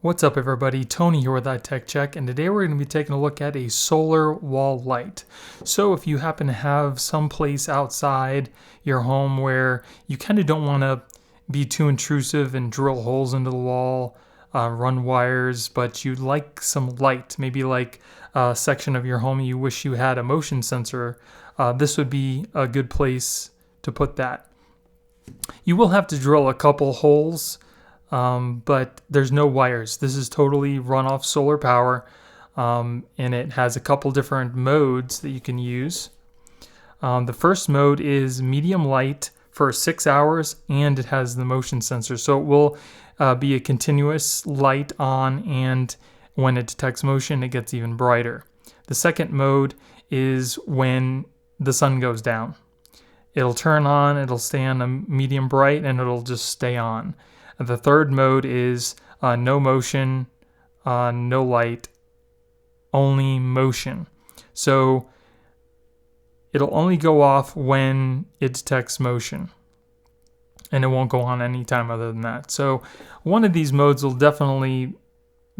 What's up everybody, Tony here with iTech Check, and today we're going to be taking a look at a solar wall light. So if you happen to have some place outside your home where you kind of don't want to be too intrusive and drill holes into the wall, run wires, but you'd like some light, maybe like a section of your home you wish you had a motion sensor, this would be a good place to put that. You will have to drill a couple holes, but there's no wires. This is totally run off solar power, and it has a couple different modes that you can use. The first mode is medium light for 6 hours, and it has the motion sensor, so it will be a continuous light on, and when it detects motion it gets even brighter. The second mode is when the sun goes down. It'll turn on, it'll stay on a medium bright, and it'll just stay on. The third mode is no motion, no light, only motion. So it'll only go off when it detects motion, and it won't go on any time other than that. So one of these modes will definitely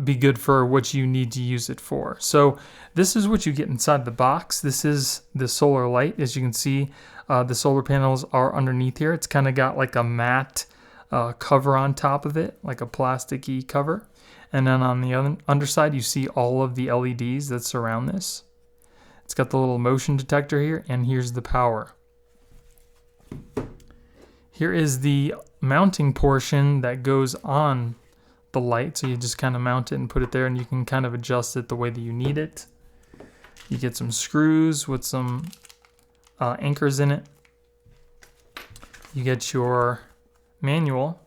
be good for what you need to use it for. So this is what you get inside the box. This is the solar light. As you can see, the solar panels are underneath here. It's kind of got like a matte cover on top of it, like a plasticky cover. And then on the underside, you see all of the LEDs that surround this. It's got the little motion detector here, and here's the power. Here is the mounting portion that goes on the light. So you just kind of mount it and put it there, and you can kind of adjust it the way that you need it. You get some screws with some anchors in it. You get your manual,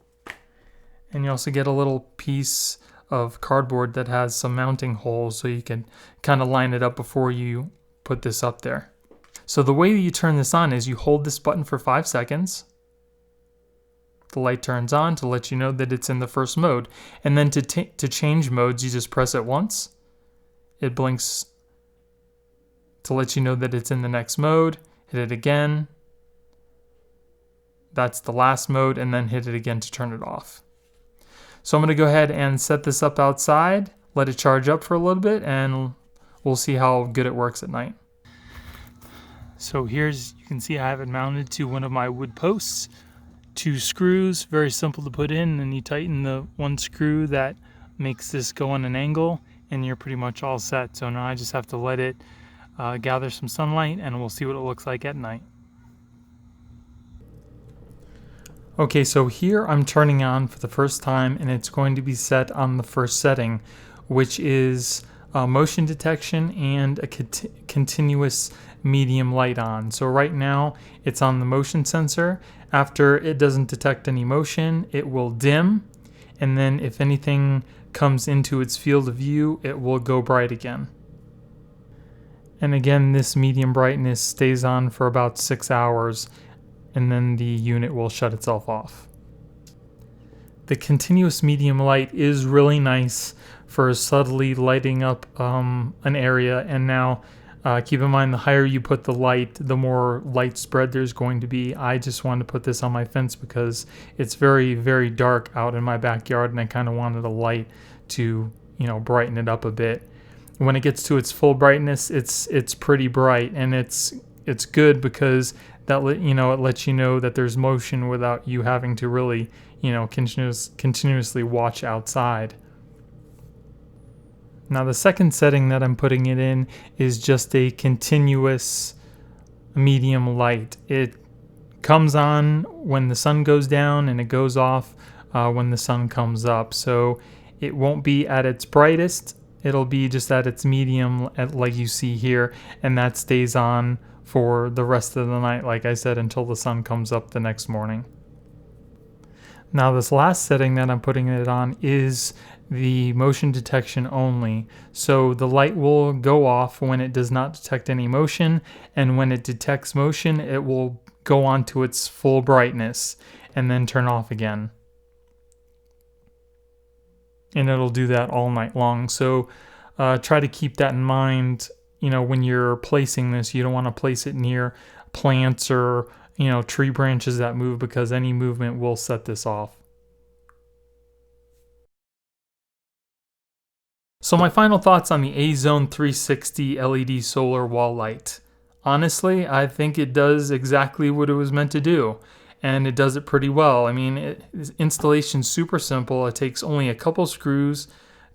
and you also get a little piece of cardboard that has some mounting holes so you can kind of line it up before you put this up there. So the way that you turn this on is you hold this button for 5 seconds. The light turns on to let you know that it's in the first mode, and then to change modes you just press it once. It blinks to let you know that it's in the next mode. Hit it again. That's the last mode, and then hit it again to turn it off. So I'm going to go ahead and set this up outside, let it charge up for a little bit, and we'll see how good it works at night. So you can see I have it mounted to one of my wood posts. 2 screws, very simple to put in, and you tighten the one screw that makes this go on an angle, and you're pretty much all set. So now I just have to let it gather some sunlight, and we'll see what it looks like at night. Okay, so here I'm turning on for the first time, and it's going to be set on the first setting, which is motion detection and a continuous medium light on. So right now it's on the motion sensor. After it doesn't detect any motion, it will dim, and then if anything comes into its field of view, it will go bright again. And again, this medium brightness stays on for about 6 hours, and then the unit will shut itself off. The continuous medium light is really nice for subtly lighting up an area, and now keep in mind, the higher you put the light, the more light spread there's going to be. I just wanted to put this on my fence because it's very, very dark out in my backyard, and I kind of wanted a light to, brighten it up a bit. When it gets to its full brightness, it's pretty bright, and it's good because that it lets you know that there's motion without you having to really continuously watch outside. Now the second setting that I'm putting it in is just a continuous medium light. It comes on when the sun goes down, and it goes off when the sun comes up. So it won't be at its brightest, it'll be just at its medium, like you see here, and that stays on for the rest of the night, like I said, until the sun comes up the next morning. Now this last setting that I'm putting it on is the motion detection only. So the light will go off when it does not detect any motion, and when it detects motion, it will go on to its full brightness and then turn off again. And it'll do that all night long. So try to keep that in mind. When you're placing this, you don't want to place it near plants or tree branches that move, because any movement will set this off. So my final thoughts on the A-Zone 360 LED solar wall light. Honestly, I think it does exactly what it was meant to do, and it does it pretty well. I mean, installation's super simple. It takes only a couple screws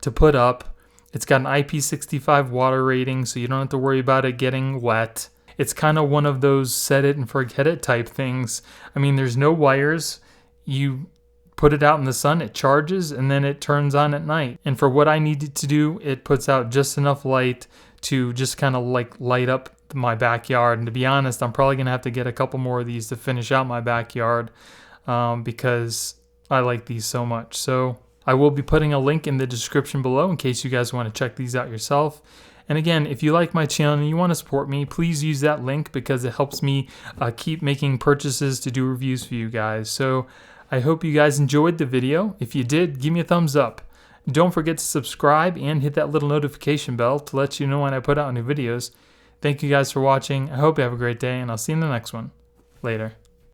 to put up. It's got an IP65 water rating, so you don't have to worry about it getting wet. It's kind of one of those set it and forget it type things. I mean, there's no wires. You put it out in the sun, it charges, and then it turns on at night. And for what I need it to do, it puts out just enough light to just kind of like light up my backyard. And to be honest, I'm probably gonna have to get a couple more of these to finish out my backyard because I like these so much. So I will be putting a link in the description below in case you guys want to check these out yourself. And again, if you like my channel and you want to support me, please use that link because it helps me keep making purchases to do reviews for you guys. So I hope you guys enjoyed the video. If you did, give me a thumbs up. Don't forget to subscribe and hit that little notification bell to let you know when I put out new videos. Thank you guys for watching. I hope you have a great day, and I'll see you in the next one. Later.